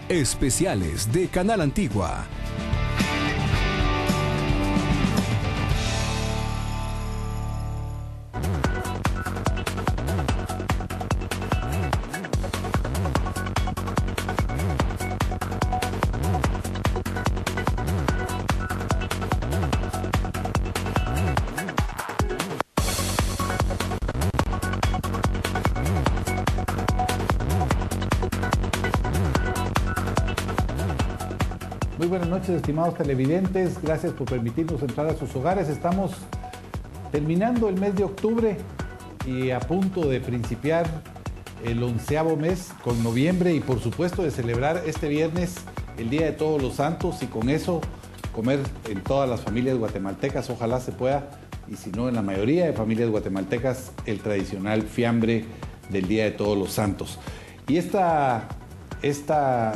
Especiales de Canal Antigua. Muy buenas noches, estimados televidentes. Gracias por permitirnos entrar a sus hogares. Estamos terminando el mes de octubre y a punto de principiar el 11º mes con noviembre y por supuesto de celebrar este viernes el Día de Todos los Santos y con eso comer en todas las familias guatemaltecas, ojalá se pueda, y si no en la mayoría de familias guatemaltecas, el tradicional fiambre del Día de Todos los Santos. Y esta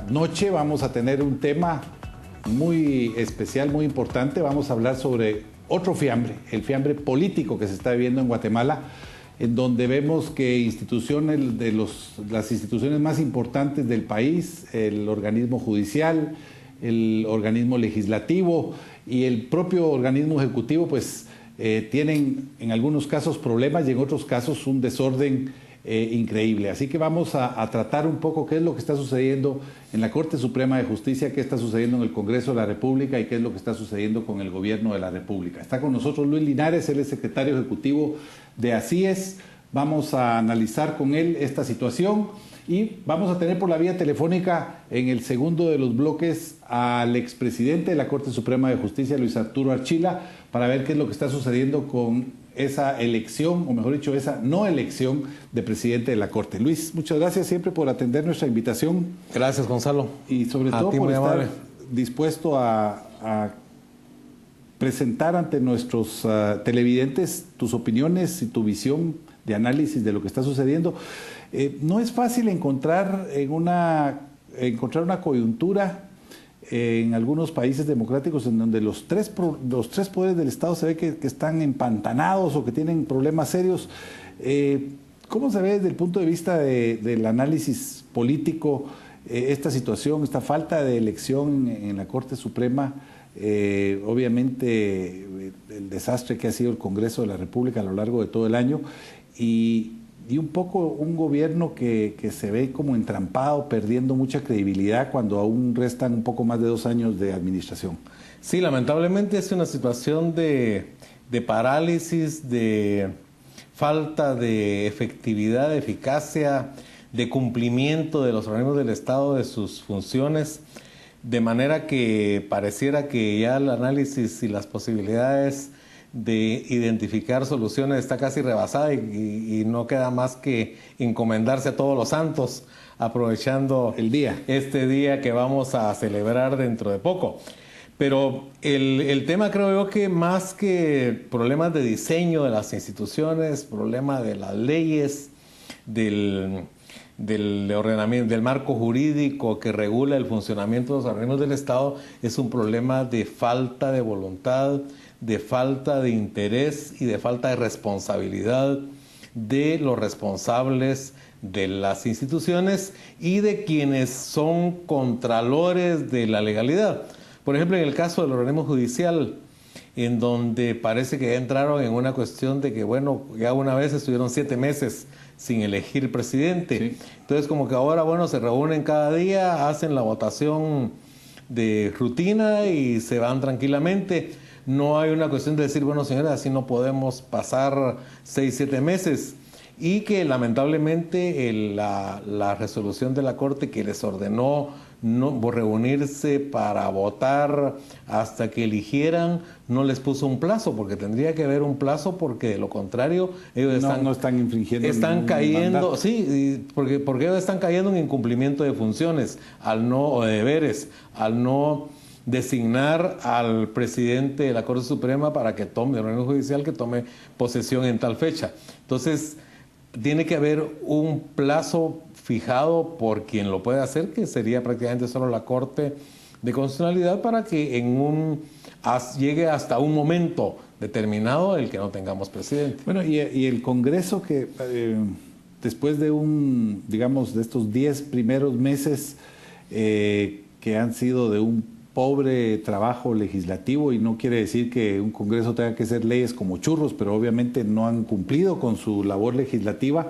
noche vamos a tener un tema muy especial, muy importante. Vamos a hablar sobre otro fiambre, el fiambre político que se está viviendo en Guatemala, en donde vemos que las instituciones más importantes del país, el organismo judicial, el organismo legislativo y el propio organismo ejecutivo, pues tienen en algunos casos problemas y en otros casos un desorden increíble. Así que vamos a tratar un poco qué es lo que está sucediendo en la Corte Suprema de Justicia, qué está sucediendo en el Congreso de la República y qué es lo que está sucediendo con el Gobierno de la República. Está con nosotros Luis Linares, él es secretario ejecutivo de ACIES. Vamos a analizar con él esta situación y vamos a tener por la vía telefónica en el segundo de los bloques al expresidente de la Corte Suprema de Justicia, Luis Arturo Archila, para ver qué es lo que está sucediendo con esa elección, o mejor dicho, esa no elección de presidente de la Corte. Luis, muchas gracias siempre por atender nuestra invitación. Gracias, Gonzalo. Y sobre todo por estar dispuesto a presentar ante nuestros televidentes tus opiniones y tu visión de análisis de lo que está sucediendo. No es fácil encontrar una coyuntura en algunos países democráticos en donde los tres poderes del Estado se ve que están empantanados o que tienen problemas serios. ¿Cómo se ve desde el punto de vista del análisis político esta situación, esta falta de elección en la Corte Suprema? Obviamente el desastre que ha sido el Congreso de la República a lo largo de todo el año y un poco un gobierno que se ve como entrampado, perdiendo mucha credibilidad cuando aún restan un poco más de 2 años de administración. Sí, lamentablemente es una situación de parálisis, de falta de efectividad, de eficacia, de cumplimiento de los organismos del Estado de sus funciones, de manera que pareciera que ya el análisis y las posibilidades de identificar soluciones está casi rebasada y no queda más que encomendarse a todos los santos, aprovechando este día que vamos a celebrar dentro de poco. Pero el tema, creo yo, que más que problemas de diseño de las instituciones, problemas de las leyes, del ordenamiento, del marco jurídico que regula el funcionamiento de los organismos del Estado, es un problema de falta de voluntad, de falta de interés y de falta de responsabilidad de los responsables de las instituciones y de quienes son contralores de la legalidad. Por ejemplo, en el caso del organismo judicial, en donde parece que ya entraron en una cuestión de que, bueno, ya una vez estuvieron 7 meses sin elegir presidente. Sí. Entonces, como que ahora, bueno, se reúnen cada día, hacen la votación de rutina y se van tranquilamente. No hay una cuestión de decir, bueno, señores, así no podemos pasar 6, 7 meses. Y que lamentablemente la resolución de la Corte que les ordenó no reunirse para votar hasta que eligieran, no les puso un plazo, porque tendría que haber un plazo, porque de lo contrario ellos no están infringiendo, están cayendo, sí, porque ellos están cayendo en incumplimiento de funciones, o de deberes, al no designar al presidente de la Corte Suprema para que tome, el organismo judicial, que tome posesión en tal fecha. Entonces, tiene que haber un plazo fijado por quien lo puede hacer, que sería prácticamente solo la Corte de Constitucionalidad, para que llegue hasta un momento determinado el que no tengamos presidente. Bueno, y el Congreso que después de de estos 10 primeros meses que han sido de un pobre trabajo legislativo, y no quiere decir que un Congreso tenga que hacer leyes como churros, pero obviamente no han cumplido con su labor legislativa.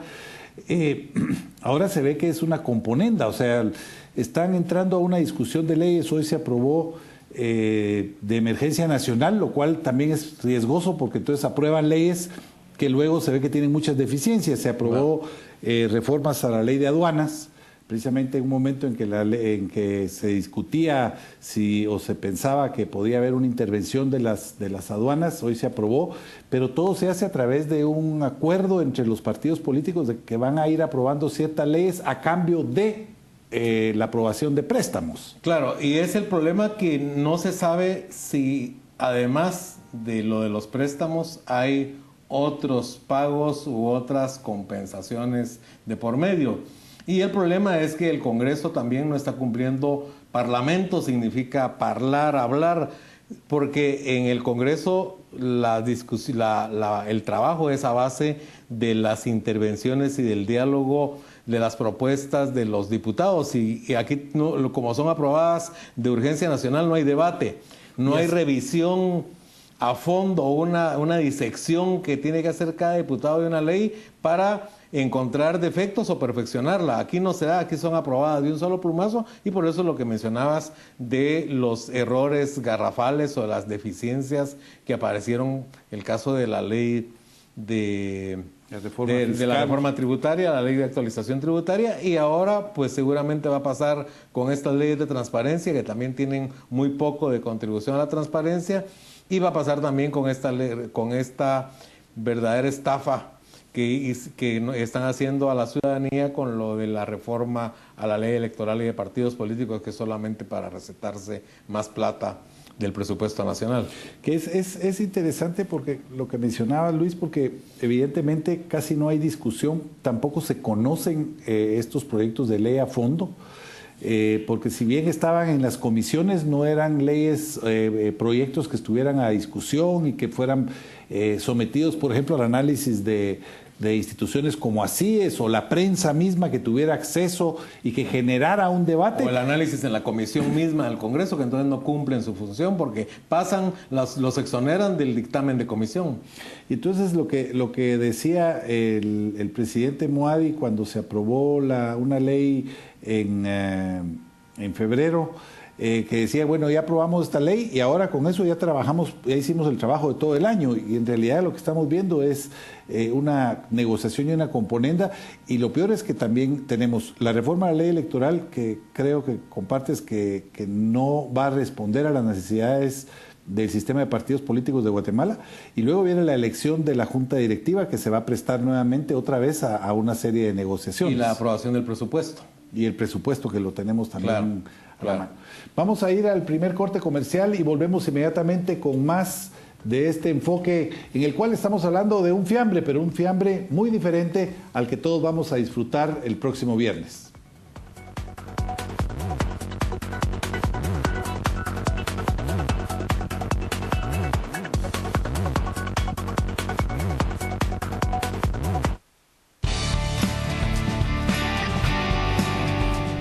Ahora se ve que es una componenda, o sea, están entrando a una discusión de leyes. Hoy se aprobó de emergencia nacional, lo cual también es riesgoso porque entonces aprueban leyes que luego se ve que tienen muchas deficiencias. Se aprobó reformas a la ley de aduanas, precisamente en un momento en que se discutía o se pensaba que podía haber una intervención de las aduanas. Hoy se aprobó, pero todo se hace a través de un acuerdo entre los partidos políticos de que van a ir aprobando ciertas leyes a cambio de la aprobación de préstamos. Claro, y es el problema que no se sabe si además de lo de los préstamos hay otros pagos u otras compensaciones de por medio. Y el problema es que el Congreso también no está cumpliendo. Parlamento significa hablar, porque en el Congreso el trabajo es a base de las intervenciones y del diálogo, de las propuestas de los diputados, y aquí no, como son aprobadas de urgencia nacional, no hay debate, no hay revisión a fondo, una disección que tiene que hacer cada diputado de una ley para encontrar defectos o perfeccionarla. Aquí no se da, aquí son aprobadas de un solo plumazo, y por eso lo que mencionabas de los errores garrafales o las deficiencias que aparecieron, el caso de la ley de la reforma tributaria, la ley de actualización tributaria, y ahora pues seguramente va a pasar con estas leyes de transparencia que también tienen muy poco de contribución a la transparencia, y va a pasar también con esta verdadera estafa que están haciendo a la ciudadanía con lo de la reforma a la ley electoral y de partidos políticos, que es solamente para recetarse más plata del presupuesto nacional. Que es interesante porque lo que mencionaba Luis, porque evidentemente casi no hay discusión, tampoco se conocen estos proyectos de ley a fondo, porque si bien estaban en las comisiones, no eran leyes, proyectos que estuvieran a discusión y que fueran sometidos, por ejemplo, al análisis de instituciones como ACIES o la prensa misma, que tuviera acceso y que generara un debate. O el análisis en la comisión misma del Congreso, que entonces no cumplen su función porque los exoneran del dictamen de comisión. Y entonces lo que decía el presidente Moadi cuando se aprobó una ley en febrero, que decía, bueno, ya aprobamos esta ley y ahora con eso ya hicimos el trabajo de todo el año, y en realidad lo que estamos viendo es una negociación y una componenda, y lo peor es que también tenemos la reforma de la ley electoral, que creo que compartes que no va a responder a las necesidades del sistema de partidos políticos de Guatemala, y luego viene la elección de la junta directiva, que se va a prestar nuevamente otra vez a una serie de negociaciones. Y la aprobación del presupuesto. Y el presupuesto, que lo tenemos también a la mano. Claro. Vamos a ir al primer corte comercial y volvemos inmediatamente con más de este enfoque en el cual estamos hablando de un fiambre, pero un fiambre muy diferente al que todos vamos a disfrutar el próximo viernes.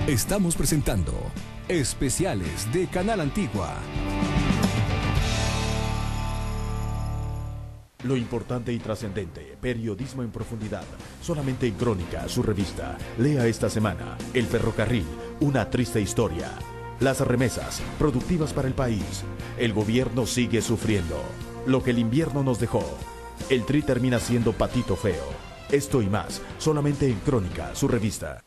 Estamos presentando Especiales de Canal Antigua. Lo importante y trascendente, periodismo en profundidad, solamente en Crónica, su revista. Lea esta semana: El ferrocarril, una triste historia. Las remesas, productivas para el país. El gobierno sigue sufriendo. Lo que el invierno nos dejó. El Tri termina siendo patito feo. Esto y más, solamente en Crónica, su revista.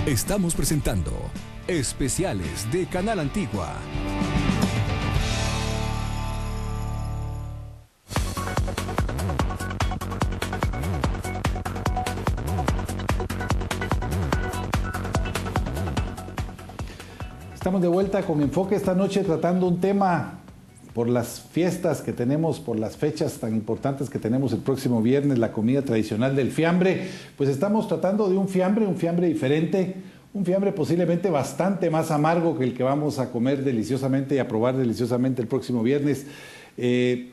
Estamos presentando Especiales de Canal Antigua. Estamos de vuelta con Enfoque esta noche, tratando un tema por las fiestas que tenemos, por las fechas tan importantes que tenemos el próximo viernes, la comida tradicional del fiambre. Pues estamos tratando de un fiambre diferente, un fiambre posiblemente bastante más amargo que el que vamos a comer deliciosamente y a probar deliciosamente el próximo viernes.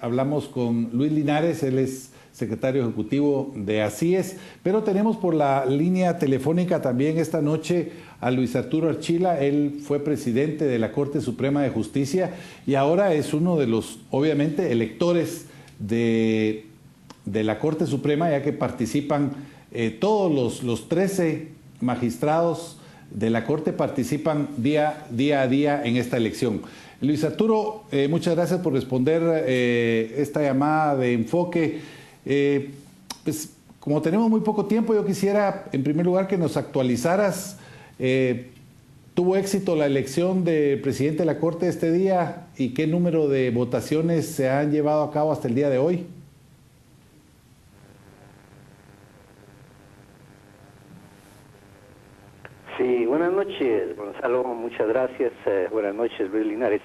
Hablamos con Luis Linares, él es secretario ejecutivo de ACIES, pero tenemos por la línea telefónica también esta noche a Luis Arturo Archila. Él fue presidente de la Corte Suprema de Justicia y ahora es uno de los, obviamente, electores de la Corte Suprema, ya que participan todos los 13 magistrados de la Corte participan día a día en esta elección. Luis Arturo, muchas gracias por responder esta llamada de enfoque. Pues como tenemos muy poco tiempo, yo quisiera en primer lugar que nos actualizaras. ¿Tuvo éxito la elección de presidente de la Corte este día y qué número de votaciones se han llevado a cabo hasta el día de hoy? Sí, buenas noches, Gonzalo, muchas gracias. Buenas noches, Luis Linares.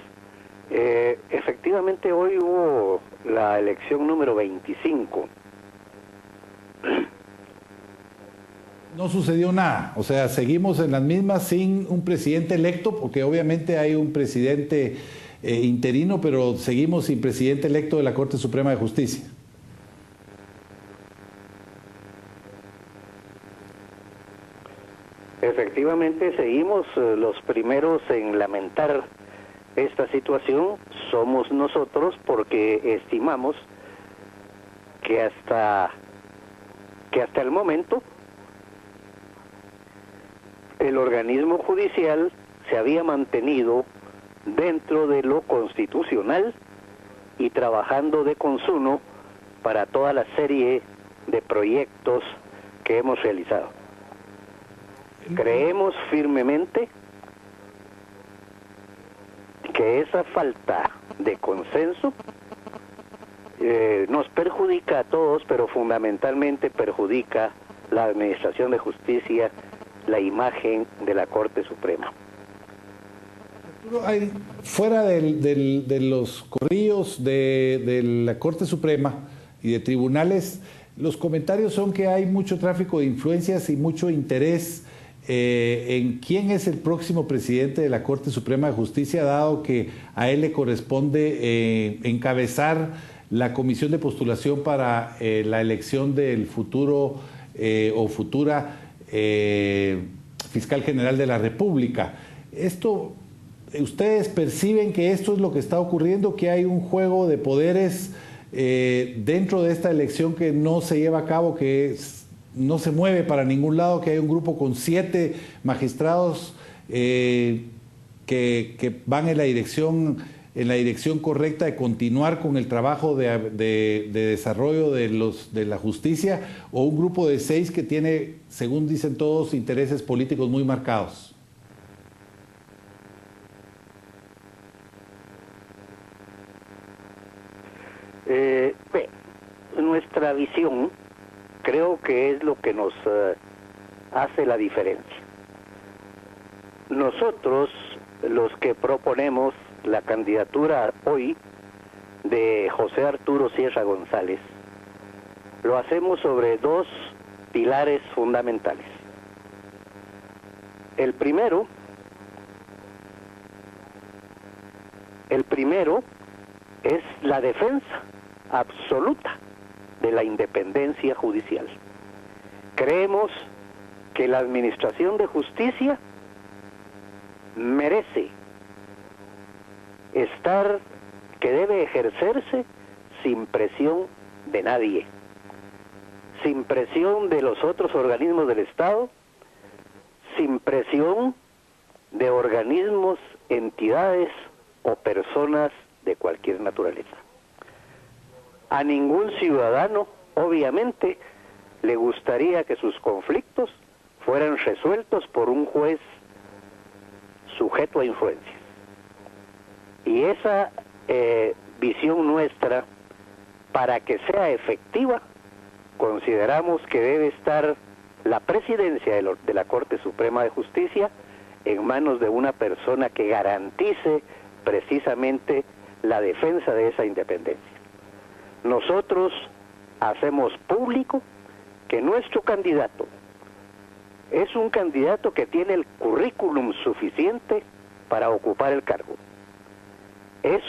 Efectivamente, hoy hubo la elección número 25. No sucedió nada, o sea, seguimos en las mismas sin un presidente electo, porque obviamente hay un presidente interino, pero seguimos sin presidente electo de la Corte Suprema de Justicia. Efectivamente, seguimos los primeros en lamentar esta situación. Somos nosotros, porque estimamos que hasta el momento el organismo judicial se había mantenido dentro de lo constitucional y trabajando de consuno para toda la serie de proyectos que hemos realizado. Creemos firmemente que esa falta de consenso nos perjudica a todos, pero fundamentalmente perjudica la administración de justicia, la imagen de la Corte Suprema. Fuera de los corrillos de la Corte Suprema y de tribunales, los comentarios son que hay mucho tráfico de influencias y mucho interés en quién es el próximo presidente de la Corte Suprema de Justicia, dado que a él le corresponde encabezar la comisión de postulación para la elección del futuro o futura fiscal general de la República. ¿Ustedes perciben que esto es lo que está ocurriendo, que hay un juego de poderes dentro de esta elección que no se lleva a cabo, no se mueve para ningún lado, que hay un grupo con 7 magistrados que van en la dirección correcta de continuar con el trabajo de desarrollo de la justicia, o un grupo de 6 que tiene, según dicen todos, intereses políticos muy marcados? Nuestra visión creo que es lo que nos hace la diferencia. Nosotros, los que proponemos la candidatura hoy de José Arturo Sierra González, lo hacemos sobre 2 pilares fundamentales. El primero es la defensa absoluta de la independencia judicial. Creemos que la administración de justicia merece que debe ejercerse sin presión de nadie, sin presión de los otros organismos del Estado, sin presión de organismos, entidades o personas de cualquier naturaleza. A ningún ciudadano, obviamente, le gustaría que sus conflictos fueran resueltos por un juez sujeto a influencias. Y esa visión nuestra, para que sea efectiva, consideramos que debe estar la presidencia de la Corte Suprema de Justicia en manos de una persona que garantice precisamente la defensa de esa independencia. Nosotros hacemos público que nuestro candidato es un candidato que tiene el currículum suficiente para ocupar el cargo. Es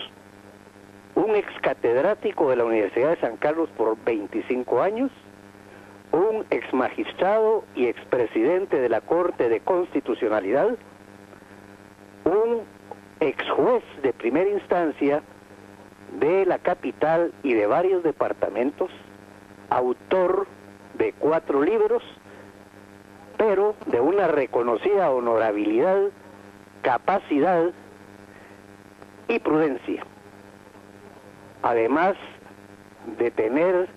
un ex catedrático de la Universidad de San Carlos por 25 años, un ex magistrado y expresidente de la Corte de Constitucionalidad, un ex juez de primera instancia de la capital y de varios departamentos, autor de 4 libros, pero de una reconocida honorabilidad, capacidad y prudencia, además de tener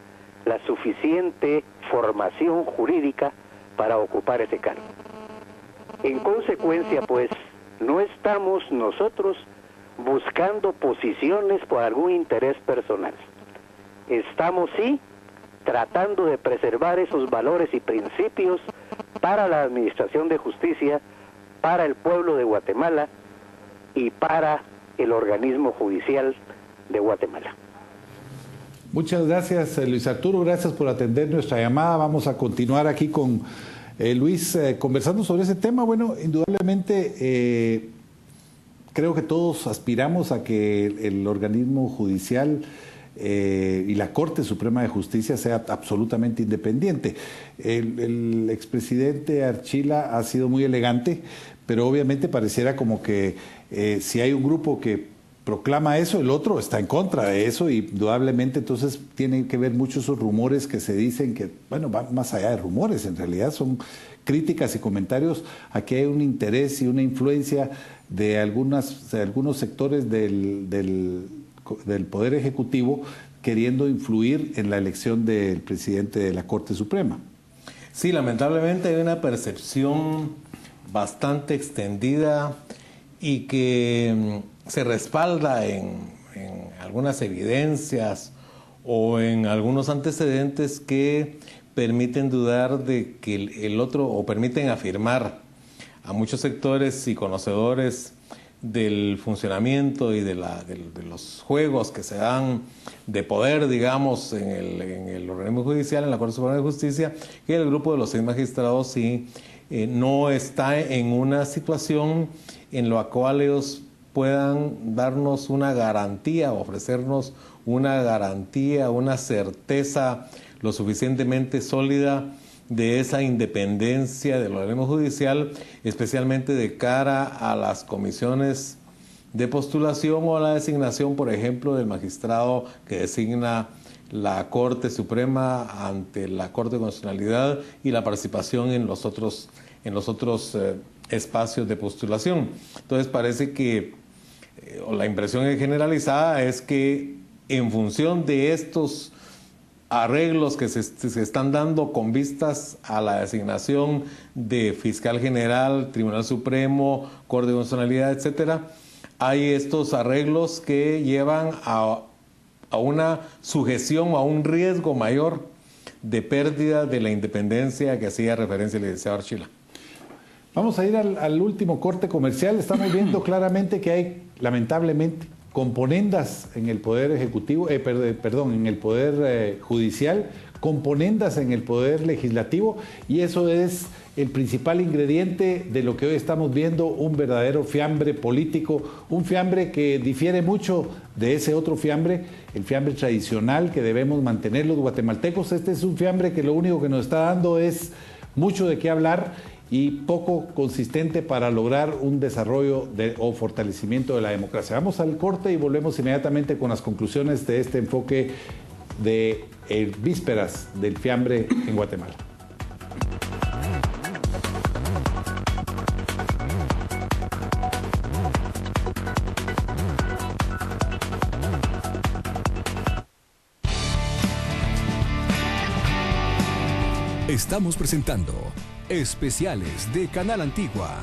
la suficiente formación jurídica para ocupar ese cargo. En consecuencia, pues, no estamos nosotros buscando posiciones por algún interés personal. Estamos, sí, tratando de preservar esos valores y principios para la administración de justicia, para el pueblo de Guatemala y para el organismo judicial de Guatemala. Muchas gracias, Luis Arturo, gracias por atender nuestra llamada. Vamos a continuar aquí con Luis conversando sobre ese tema. Bueno, indudablemente creo que todos aspiramos a que el organismo judicial y la Corte Suprema de Justicia sea absolutamente independiente. El expresidente Archila ha sido muy elegante, pero obviamente pareciera como que si hay un grupo que proclama eso, el otro está en contra de eso, y indudablemente entonces tienen que ver mucho esos rumores que se dicen que, bueno, van más allá de rumores, en realidad son críticas y comentarios. Aquí hay un interés y una influencia de algunos sectores del Poder Ejecutivo queriendo influir en la elección del presidente de la Corte Suprema. Sí, lamentablemente hay una percepción bastante extendida y que se respalda en algunas evidencias o en algunos antecedentes que permiten dudar de que el otro, o permiten afirmar a muchos sectores y conocedores del funcionamiento y de los juegos que se dan de poder, digamos, en el organismo judicial, en la Corte Suprema de Justicia, que el grupo de los 6 magistrados sí no está en una situación en la cual ellos puedan darnos una garantía, ofrecernos una garantía, una certeza lo suficientemente sólida de esa independencia del organismo judicial, especialmente de cara a las comisiones de postulación o a la designación, por ejemplo, del magistrado que designa la Corte Suprema ante la Corte de Constitucionalidad y la participación en los otros espacios de postulación. Entonces parece que la impresión generalizada es que en función de estos arreglos que se están dando con vistas a la designación de fiscal general, Tribunal Supremo, Corte de Constitucionalidad, etcétera, hay estos arreglos que llevan a una sujeción, a un riesgo mayor de pérdida de la independencia que hacía referencia el licenciado Archila. Vamos a ir al último corte comercial. Estamos viendo claramente que hay, lamentablemente, componendas en el Poder Ejecutivo, en el Poder Judicial, componendas en el Poder Legislativo, y eso es el principal ingrediente de lo que hoy estamos viendo, un verdadero fiambre político, un fiambre que difiere mucho de ese otro fiambre, el fiambre tradicional que debemos mantener los guatemaltecos. Este es un fiambre que lo único que nos está dando es mucho de qué hablar y poco consistente para lograr un desarrollo o fortalecimiento de la democracia. Vamos al corte y volvemos inmediatamente con las conclusiones de este enfoque de vísperas del fiambre en Guatemala. Estamos presentando Especiales de Canal Antigua.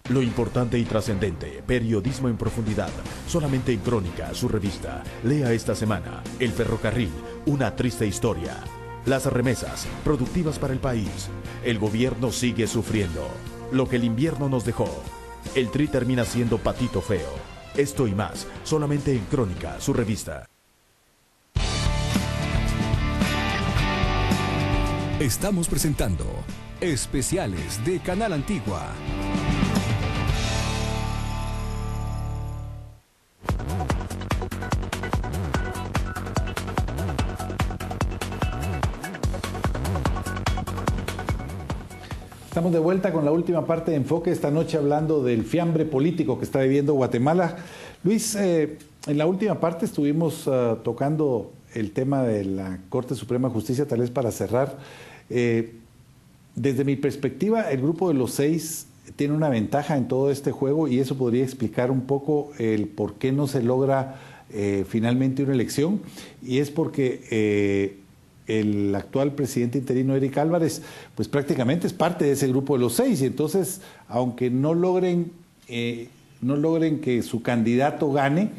Lo importante y trascendente, periodismo en profundidad, solamente en Crónica, su revista. Lea esta semana, El Ferrocarril, una triste historia. Las remesas, productivas para el país. El gobierno sigue sufriendo. Lo que el invierno nos dejó. El Tri termina siendo patito feo. Esto y más, solamente en Crónica, su revista. Estamos presentando Especiales de Canal Antigua. Estamos de vuelta con la última parte de Enfoque esta noche hablando del fiambre político que está viviendo Guatemala. Luis, en la última parte estuvimos tocando el tema de la Corte Suprema de Justicia, tal vez para cerrar. Desde mi perspectiva, el grupo de los 6 tiene una ventaja en todo este juego y eso podría explicar un poco el por qué no se logra finalmente una elección, y es porque el actual presidente interino Eric Álvarez pues prácticamente es parte de ese grupo de los 6, y entonces aunque no logren que su candidato gane,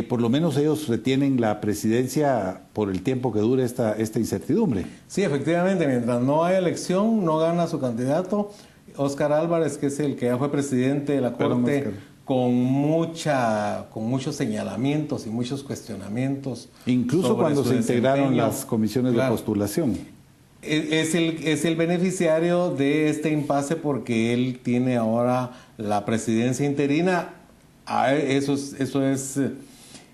por lo menos ellos retienen la presidencia por el tiempo que dure esta incertidumbre. Sí, efectivamente, mientras no haya elección, no gana su candidato. Óscar Álvarez, que es el que ya fue presidente de la Corte, con muchos señalamientos y muchos cuestionamientos. Incluso cuando se integraron las comisiones de postulación. Es el beneficiario de este impasse porque él tiene ahora la presidencia interina. Eso es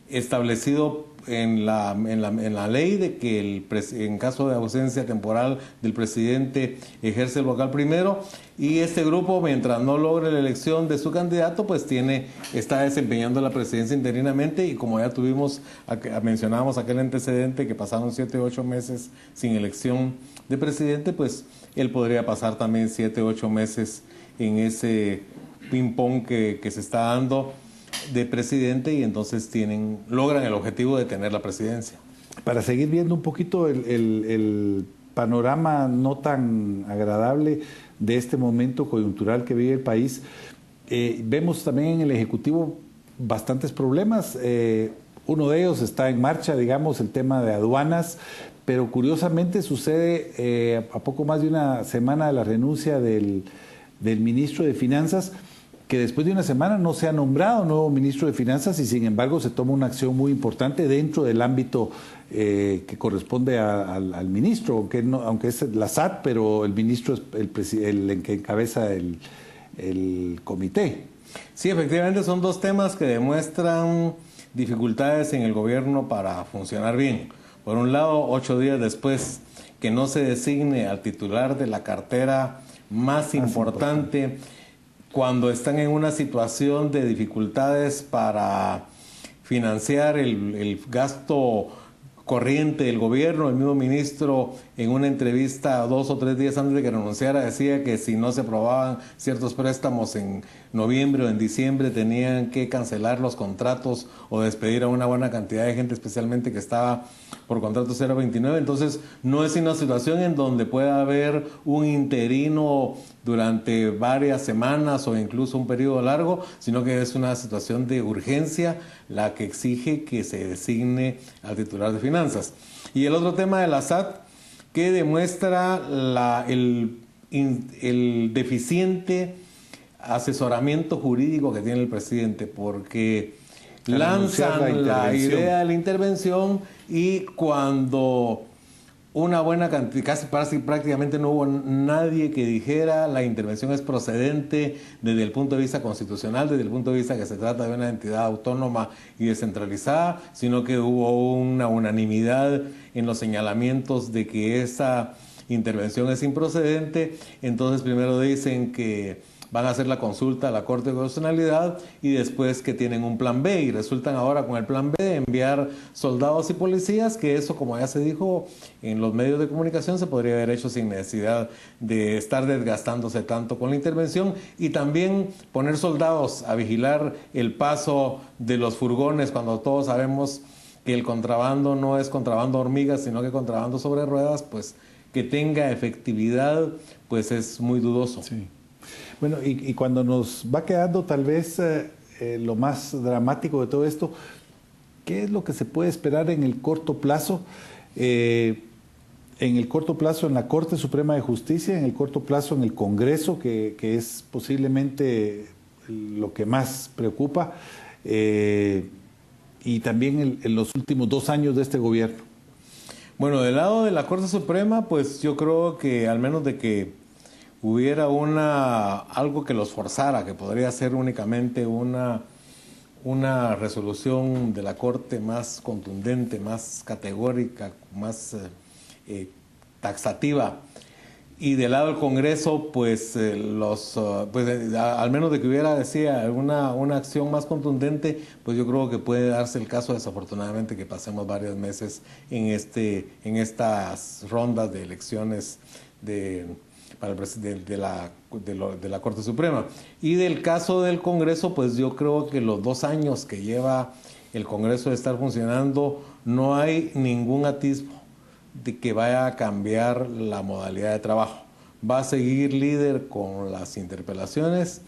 establecido en la ley, de que en caso de ausencia temporal del presidente ejerce el vocal primero, y este grupo, mientras no logre la elección de su candidato, pues está desempeñando la presidencia interinamente, y como ya mencionábamos aquel antecedente que pasaron 7 u 8 meses sin elección de presidente, pues él podría pasar también 7 u 8 meses en ese ping-pong que se está dando de presidente, y entonces logran el objetivo de tener la presidencia. Para seguir viendo un poquito el panorama no tan agradable de este momento coyuntural que vive el país, vemos también en el Ejecutivo bastantes problemas. Uno de ellos está en marcha, digamos, el tema de aduanas, pero curiosamente sucede a poco más de una semana de la renuncia del ministro de Finanzas, que después de una semana no se ha nombrado nuevo ministro de Finanzas, y sin embargo se toma una acción muy importante dentro del ámbito que corresponde al ministro, aunque es la SAT, pero el ministro es el que encabeza el comité. Sí, efectivamente son dos temas que demuestran dificultades en el gobierno para funcionar bien. Por un lado, 8 días después que no se designe al titular de la cartera más importante, cuando están en una situación de dificultades para financiar el gasto corriente del gobierno. El mismo ministro, en una entrevista 2 o 3 días antes de que renunciara, decía que si no se aprobaban ciertos préstamos en noviembre o en diciembre, tenían que cancelar los contratos o despedir a una buena cantidad de gente, especialmente que estaba por contrato 029. Entonces no es una situación en donde pueda haber un interino durante varias semanas o incluso un periodo largo, sino que es una situación de urgencia la que exige que se designe al titular de finanzas. Y el otro tema de la SAT, que demuestra el deficiente asesoramiento jurídico que tiene el presidente, porque lanzan la idea de la intervención, y cuando una buena cantidad, casi prácticamente no hubo nadie que dijera la intervención es procedente desde el punto de vista constitucional, desde el punto de vista que se trata de una entidad autónoma y descentralizada, sino que hubo una unanimidad en los señalamientos de que esa intervención es improcedente. Entonces primero dicen que van a hacer la consulta a la Corte de Constitucionalidad y después que tienen un plan B, y resultan ahora con el plan B de enviar soldados y policías, que eso, como ya se dijo en los medios de comunicación, se podría haber hecho sin necesidad de estar desgastándose tanto con la intervención, y también poner soldados a vigilar el paso de los furgones cuando todos sabemos que el contrabando no es contrabando hormigas, sino que contrabando sobre ruedas, pues que tenga efectividad, pues es muy dudoso. Sí. Bueno, y cuando nos va quedando tal vez lo más dramático de todo esto, ¿qué es lo que se puede esperar en el corto plazo? En el corto plazo en la Corte Suprema de Justicia, en el corto plazo en el Congreso, que es posiblemente lo que más preocupa, y también en los últimos 2 años de este gobierno. Bueno, del lado de la Corte Suprema, pues yo creo que al menos de que hubiera algo que los forzara, que podría ser únicamente una resolución de la Corte más contundente, más categórica, más taxativa, Y del lado del Congreso, pues, al menos de que hubiera, decía, una acción más contundente, pues yo creo que puede darse el caso, desafortunadamente, que pasemos varios meses en estas rondas de elecciones para el presidente de la Corte Suprema. Y del caso del Congreso, pues yo creo que los 2 años que lleva el Congreso de estar funcionando, no hay ningún atisbo de que vaya a cambiar la modalidad de trabajo. Va a seguir líder con las interpelaciones,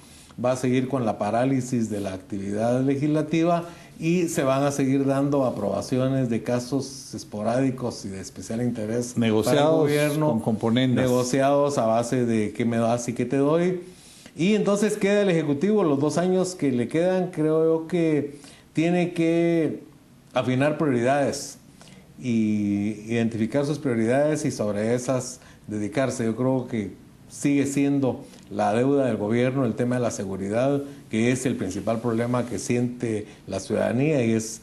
va a seguir con la parálisis de la actividad legislativa y se van a seguir dando aprobaciones de casos esporádicos y de especial interés negociados para el gobierno, con componendas, negociados a base de qué me das y qué te doy. Y entonces queda el Ejecutivo, los 2 años que le quedan, creo yo que tiene que afinar prioridades y identificar sus prioridades y sobre esas dedicarse. Yo creo que sigue siendo la deuda del gobierno el tema de la seguridad, que es el principal problema que siente la ciudadanía y es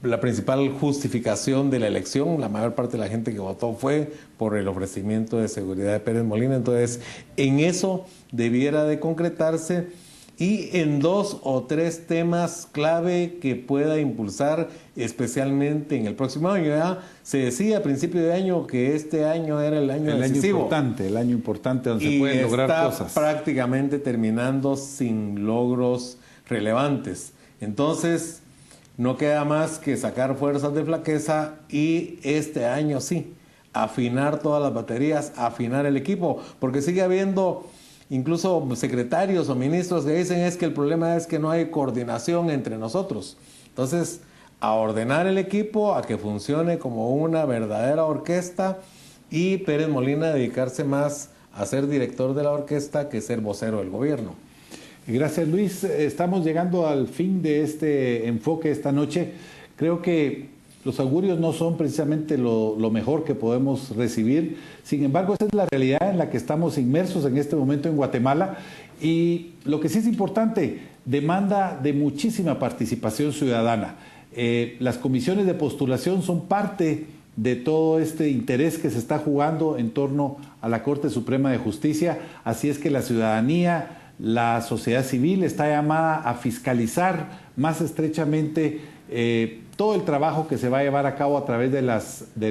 la principal justificación de la elección. La mayor parte de la gente que votó fue por el ofrecimiento de seguridad de Pérez Molina. Entonces, en eso debiera de concretarse, y en 2 o 3 temas clave que pueda impulsar, especialmente en el próximo año. Ya se decía a principio de año que este año era el año decisivo. El año importante donde se pueden lograr cosas. Está prácticamente terminando sin logros relevantes. Entonces, no queda más que sacar fuerzas de flaqueza y este año sí, afinar todas las baterías, afinar el equipo, porque sigue habiendo incluso secretarios o ministros que dicen es que el problema es que no hay coordinación entre nosotros. Entonces, a ordenar el equipo, a que funcione como una verdadera orquesta, y Pérez Molina dedicarse más a ser director de la orquesta que ser vocero del gobierno. Gracias, Luis. Estamos llegando al fin de este enfoque esta noche. Creo que los augurios no son precisamente lo mejor que podemos recibir. Sin embargo, esa es la realidad en la que estamos inmersos en este momento en Guatemala. Y lo que sí es importante, demanda de muchísima participación ciudadana. Las comisiones de postulación son parte de todo este interés que se está jugando en torno a la Corte Suprema de Justicia. Así es que la ciudadanía, la sociedad civil está llamada a fiscalizar más estrechamente todo el trabajo que se va a llevar a cabo a través de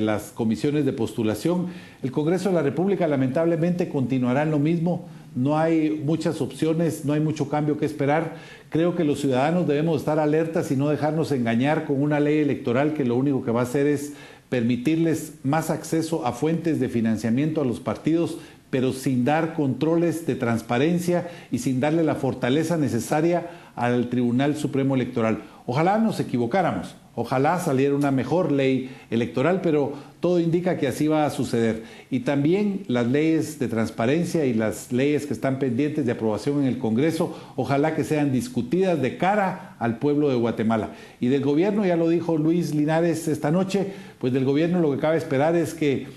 las comisiones de postulación. El Congreso de la República lamentablemente continuará en lo mismo. No hay muchas opciones, no hay mucho cambio que esperar. Creo que los ciudadanos debemos estar alertas y no dejarnos engañar con una ley electoral que lo único que va a hacer es permitirles más acceso a fuentes de financiamiento a los partidos, pero sin dar controles de transparencia y sin darle la fortaleza necesaria al Tribunal Supremo Electoral. Ojalá nos equivocáramos, ojalá saliera una mejor ley electoral, pero todo indica que así va a suceder. Y también las leyes de transparencia y las leyes que están pendientes de aprobación en el Congreso, ojalá que sean discutidas de cara al pueblo de Guatemala. Y del gobierno, ya lo dijo Luis Linares esta noche, pues del gobierno lo que cabe esperar es que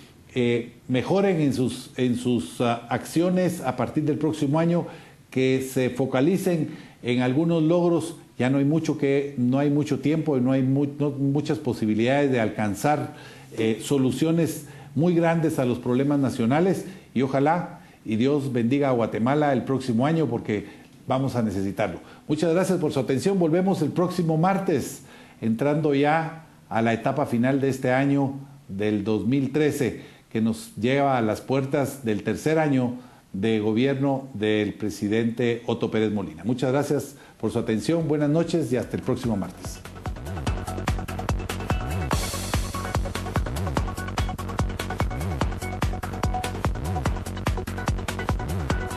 mejoren en sus acciones a partir del próximo año, que se focalicen en algunos logros. Ya no hay mucho tiempo y no hay muchas posibilidades de alcanzar soluciones muy grandes a los problemas nacionales, y ojalá y Dios bendiga a Guatemala el próximo año, porque vamos a necesitarlo. Muchas gracias por su atención. Volvemos el próximo martes, entrando ya a la etapa final de este año del 2013, que nos lleva a las puertas del tercer año de gobierno del presidente Otto Pérez Molina. Muchas gracias por su atención, buenas noches y hasta el próximo martes.